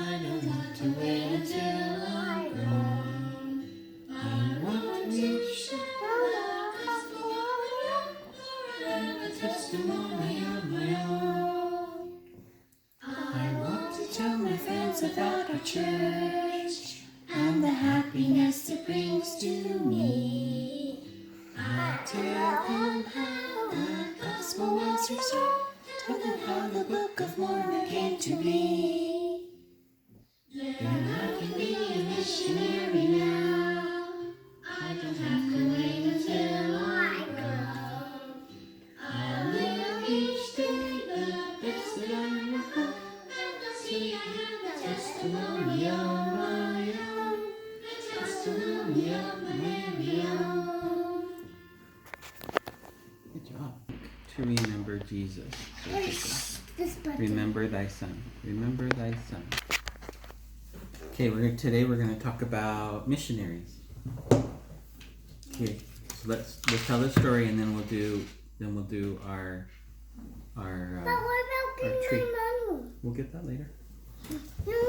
I don't want to wait until I'm grown. I want to share the gospel and a testimony of my own. I want to tell my friends about our church and the happiness it brings to me. I tell them how the gospel was restored. Tell them how the Book of Mormon came to be. Then I can be a missionary now. I don't have to wait until I grow. I'll live each day the best that I know how. And see I have a testimony of my own. A testimony of my very own. Good job. To remember Jesus. Remember thy son. Remember thy son. Okay, today we're going to talk about missionaries. Okay, so let's tell the story and then we'll do our But what about getting tree. my money? We'll get that later. No,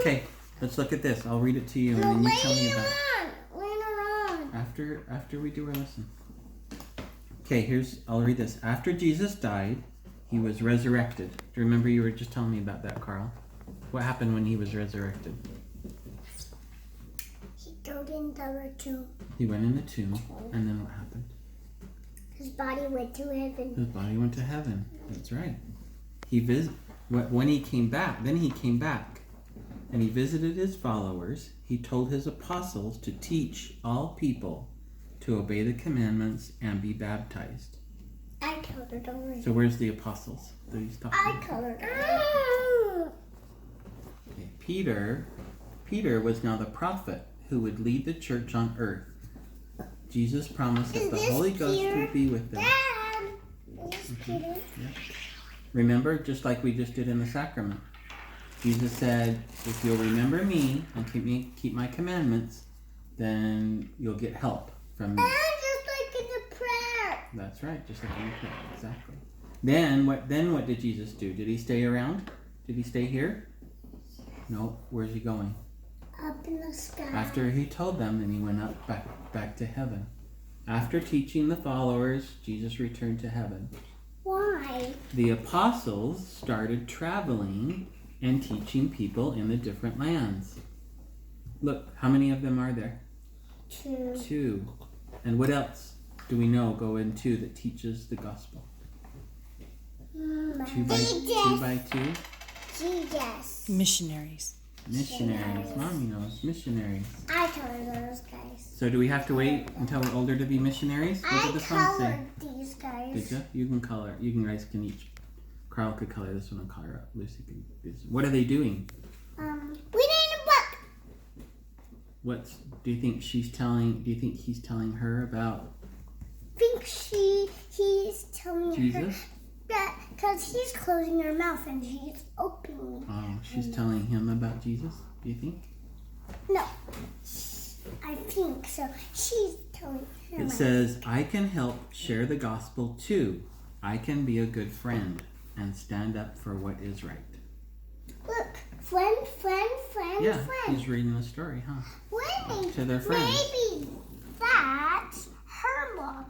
Okay, let's look at this. I'll read it to you and then you tell me about it. Later on. After we do our lesson. Okay, I'll read this. After Jesus died, he was resurrected. Do you remember you were just telling me about that, Carl? What happened when he was resurrected? He goes in the tomb. He went in the tomb, and then what happened? His body went to heaven. His body went to heaven. That's right. When he came back, and he visited his followers. He told his apostles to teach all people to obey the commandments and be baptized. I told it already. So where's the apostles that he's talking I about? colored it. Okay, Peter was now the prophet who would lead the church on earth. Jesus promised that the Holy Ghost would be with them. Dad, is this Peter? Yeah. Remember, just like we just did in the sacrament, Jesus said, if you'll remember me and keep my commandments, then you'll get help from me. And just like in the prayer. That's right, just like in the prayer, exactly. Then what did Jesus do? Did he stay around? Did he stay here? No, where's he going? Up in the sky. After he told them, then he went up back to heaven. After teaching the followers, Jesus returned to heaven. Why? The apostles started traveling and teaching people in the different lands. Look, how many of them are there? 2. 2. And what else do we know go in 2 that teaches the gospel? 2 by 2? Jesus. Missionaries. Missionaries. Mommy knows. Missionaries. I colored those guys. So do we have to wait until we're older to be missionaries? What did the song say? colored these guys. Did you? You can color. You guys can each. Carl could color this one and color up. Lucy can do this. What are they doing? Reading a book. Do you think he's telling her about I think he's telling Jesus? her that because he's closing her mouth and she's opening. Oh, she's telling him about Jesus? Do you think? No, I think so. She's telling him. It says, I can help share the gospel too. I can be a good friend and stand up for what is right. Look, friend. Yeah, he's reading the story, huh? When To their friends. maybe that's her mom.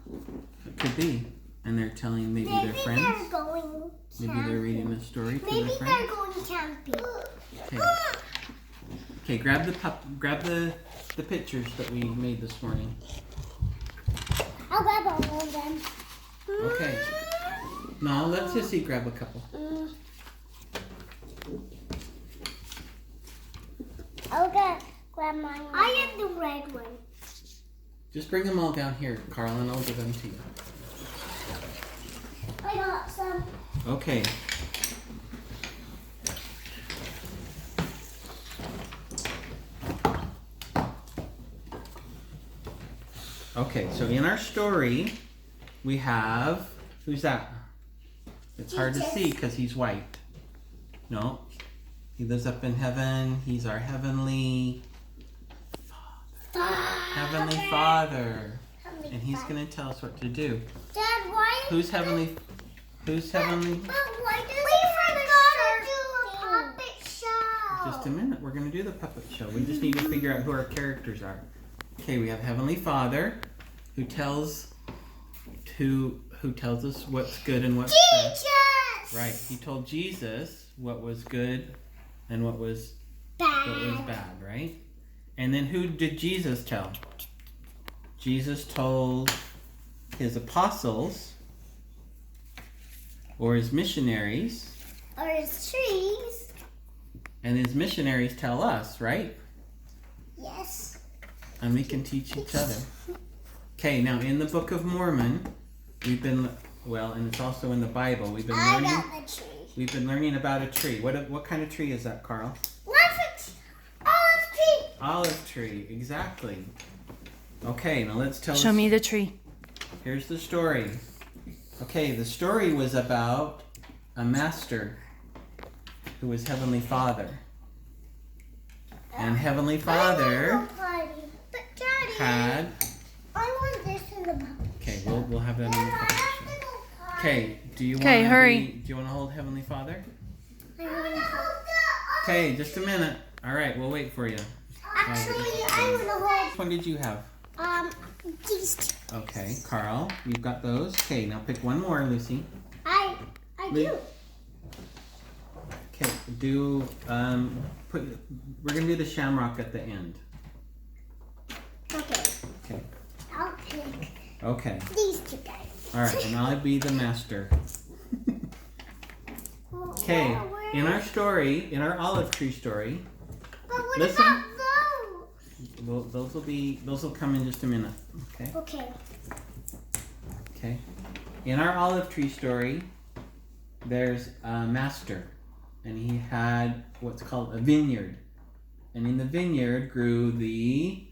It could be. And they're telling maybe their friends. They're going Maybe they're reading the story to Maybe their they're friends. going camping. Okay. Okay, grab the pictures that we made this morning. I'll grab all of them. Okay. No, let Sissy grab a couple. I'll grab mine. I have the red one. Just bring them all down here, Carl, and I'll give them to you. I got some. Okay. Okay, so in our story, we have, who's that? It's hard to see because he's white. No, he lives up in heaven. He's our heavenly Father. And he's going to tell us what to do. Dad, why? Who's heavenly? But why does we forgot to do a puppet show? Just a minute. We're going to do the puppet show. We just need to figure out who our characters are. Okay, we have Heavenly Father who tells us what's good and what's bad. Jesus! Right. He told Jesus what was good and what was bad, right? And then who did Jesus tell? Jesus told his apostles or his missionaries. Or his trees. And his missionaries tell us, right? Yes. And we can teach each other. Okay, now in the Book of Mormon, we've been, and it's also in the Bible, we've been I learning. got the tree. We've been learning about a tree. What kind of tree is that, Carl? Olive tree. Olive tree, exactly. Okay, now let's tell. Show me the tree. Here's the story. Okay, the story was about a master who was Heavenly Father. And Heavenly Father But Daddy, had. I want this in the puppet. Okay, we'll have that in the puppet show. Okay, do you want Okay, to hurry. do you want to hold Heavenly Father? I Okay, just a minute. All right, we'll wait for you. Actually, I want to hold Which one did you have? these two. Okay, Carl, you've got those. Okay, now pick one more, Lucy. I do. Okay, we're gonna do the shamrock at the end. Okay. Okay. I'll pick Okay. these two guys. All right, and I'll be the master. Okay, in our story, in our olive tree story, But what listen. about those? those will come in just a minute. Okay. Okay. Okay. In our olive tree story, there's a master, and he had what's called a vineyard, and in the vineyard grew the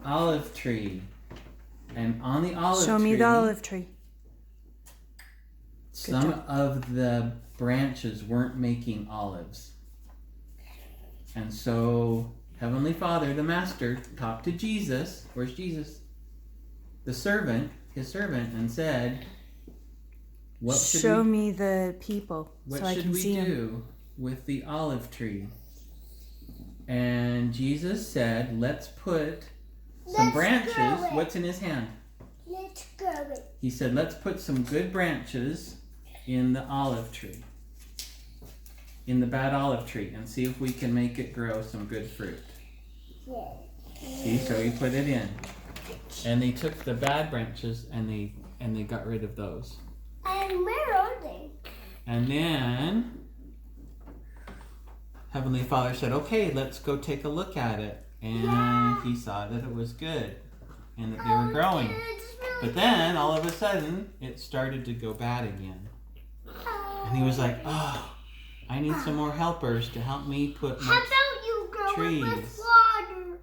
olive tree, and on the olive Show tree, me the olive tree. some of the branches weren't making olives, and so Heavenly Father, the master, talked to Jesus. Where's Jesus? The servant, his servant, and said, "What should Show we, me the people what so I should can we see them. do with the olive tree?" And Jesus said, "Let's put some Let's branches." grow it. What's in his hand? Let's grow it. He said, "Let's put some good branches in the olive tree, in the bad olive tree, and see if we can make it grow some good fruit." Yeah. See, so he put it in, and they took the bad branches and they got rid of those. And where are they? And then Heavenly Father said, "Okay, let's go take a look at it." And he saw that it was good and that they were growing. But then all of a sudden it started to go bad again. And he was like, "Oh, I need some more helpers to help me put How more about you grow it trees. with water?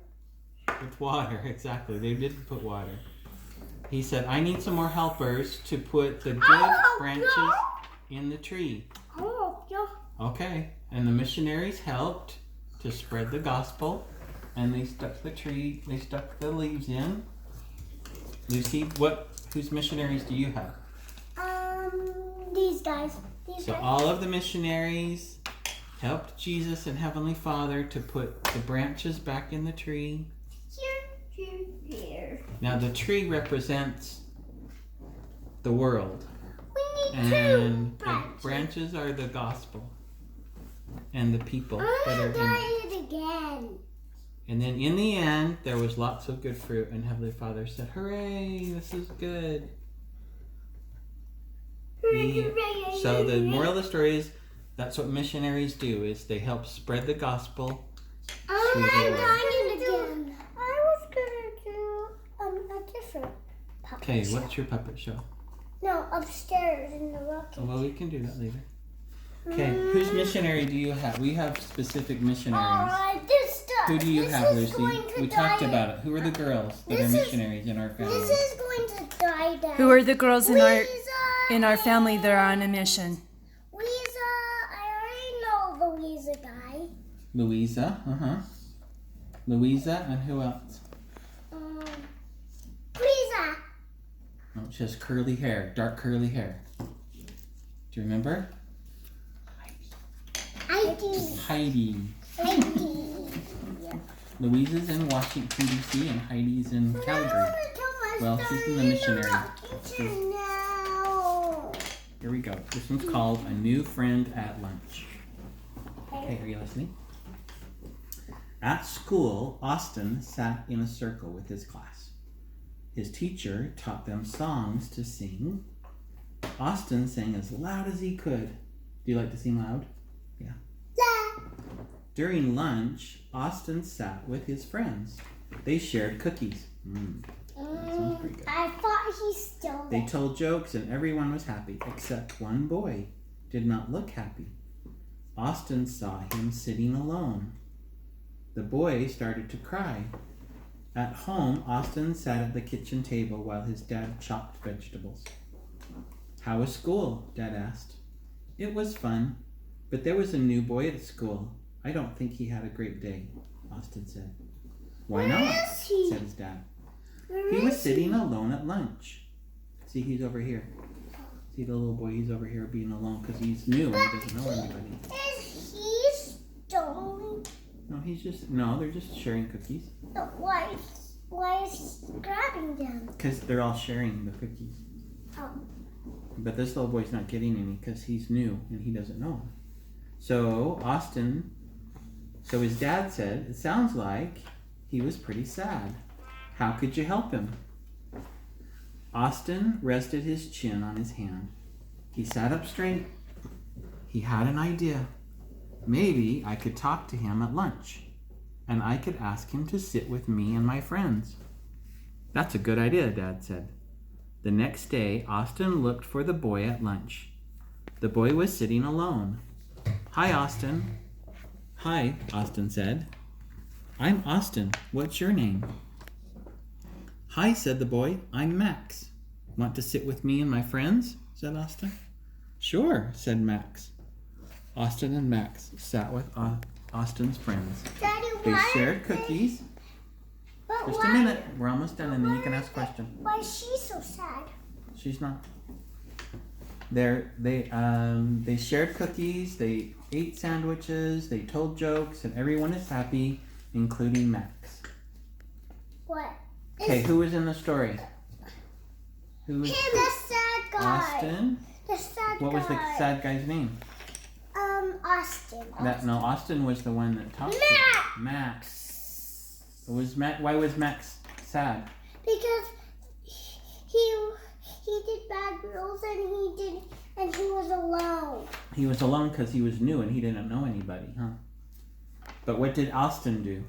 with water." Exactly. They didn't put water. He said, "I need some more helpers to put the good branches in the tree." Oh, yeah. Okay. And the missionaries helped to spread the gospel, and they stuck the leaves in. Lucy, whose missionaries do you have? These guys. So all of the missionaries helped Jesus and Heavenly Father to put the branches back in the tree. Here. Now the tree represents the world, We need and two the branches. branches are the gospel and the people I'm that are gonna in. try it again. And then in the end, there was lots of good fruit, and Heavenly Father said, "Hooray, this is good." So the moral of the story is, that's what missionaries do, is they help spread the gospel. I'm Sweet trying Lord. it again. I was gonna do a different puppet Okay, show. what's your puppet show? No, upstairs in the rocket. Well, we can do that later. Okay, whose missionary do you have? We have specific missionaries. Alright, this stuff. Who do you this have, is Lucy? going to We die. talked about it. Who are the girls that are This is- missionaries in our family? This is going to die down. Who are the girls in our Louisa family that are on a and- mission? Louisa, I already know Louisa guy. Louisa, Louisa, and who else? Louisa. Oh, she has curly hair, dark curly hair. Do you remember? I do Heidi. Louisa's in Washington, D.C. and Heidi's in Calgary. Well, she's in the missionary. Here we go. This one's called A New Friend at Lunch. Okay, are you listening? At school, Austin sat in a circle with his class. His teacher taught them songs to sing. Austin sang as loud as he could. Do you like to sing loud? Yeah. During lunch, Austin sat with his friends. They shared cookies. That sounds pretty good. I thought he stole They it. told jokes and everyone was happy, except one boy did not look happy. Austin saw him sitting alone. The boy started to cry. At home, Austin sat at the kitchen table while his dad chopped vegetables. How was school? Dad asked. It was fun, but there was a new boy at school. I don't think he had a great day, Austin said. Why Where not? is he? Said his dad. Where He was is sitting alone at lunch. See, he's over here. See the little boy, he's over here being alone because he's new and he doesn't know anybody. Is he stolen? No, they're just sharing cookies. But why is he grabbing them? Because they're all sharing the cookies. Oh. But this little boy's not getting any because he's new and he doesn't know. So his dad said, it sounds like he was pretty sad. How could you help him? Austin rested his chin on his hand. He sat up straight. He had an idea. Maybe I could talk to him at lunch, and I could ask him to sit with me and my friends. That's a good idea, Dad said. The next day, Austin looked for the boy at lunch. The boy was sitting alone. Hi, Austin. Hi, Austin said. I'm Austin. What's your name? Hi, said the boy. I'm Max. Want to sit with me and my friends? Said Austin. Sure, said Max. Austin and Max sat with Austin's friends. Daddy, They why? shared cookies. But Just why? a minute. We're almost done and then you can ask questions. Why is she so sad? She's not. They shared cookies, they ate sandwiches, they told jokes, and everyone is happy, including Max. What? Okay, who was in the story? Who was Him, the sad guy. Austin? The sad What guy. was the sad guy's name? Austin. Austin was the one that talked Max. to Max. Why was Max sad? Because he did bad girls and he was alone. He was alone because he was new and he didn't know anybody, huh? But what did Austin do?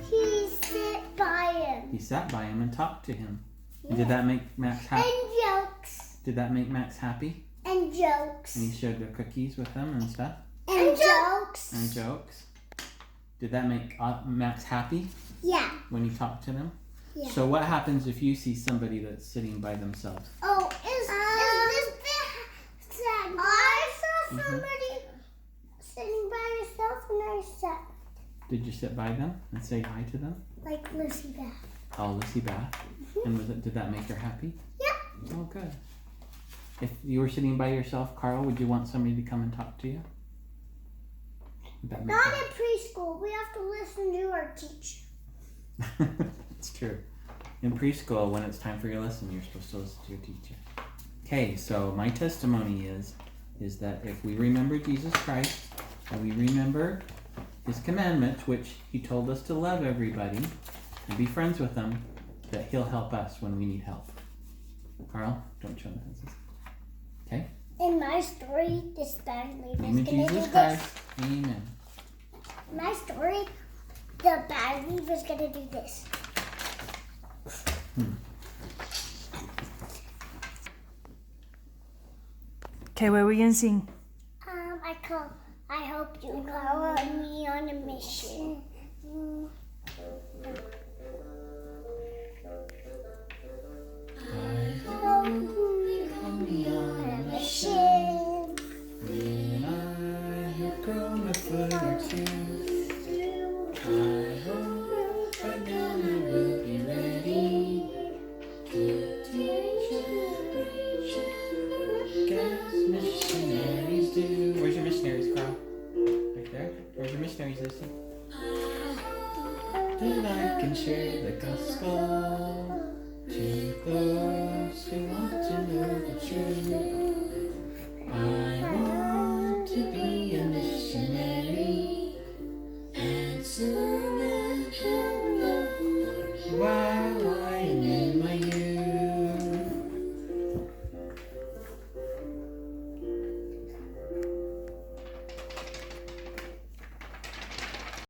He sat by him. He sat by him and talked to him. And did that make Max happy? And jokes. Did that make Max happy? And jokes. And he shared the cookies with them and stuff? And jokes. And jokes? Did that make Max happy Yeah. when he talked to them? Yeah. So what happens if you see somebody that's sitting by themselves? Oh, is this the sad? I saw somebody sitting by herself and I sat Did you sit by them and say hi to them? like Lucy Beth. Oh, Lucy Bath. And did that make her happy? Yeah. Oh, good. If you were sitting by yourself, Carl, would you want somebody to come and talk to you? Would that make Not her- in preschool. We have to listen to our teacher. It's true. In preschool, when it's time for your lesson, you're supposed to listen to your teacher. Okay, so my testimony is that if we remember Jesus Christ and we remember his commandments, which he told us to love everybody and be friends with them, that he'll help us when we need help. Carl, don't show the fences. Okay? In my story, this bad leaf Name is of going to do Jesus this. Christ. Amen. In my story, the bad leaf is going to do this. Okay, what are we gonna sing? I hope you go with me on a mission. I Hope you go with me on a mission. when I have grown a foot or two, I hope by then I will be ready to teach generation as missionaries do. Where's your missionaries, Carl? Where's your missionary, Sissy? That I can share the gospel to the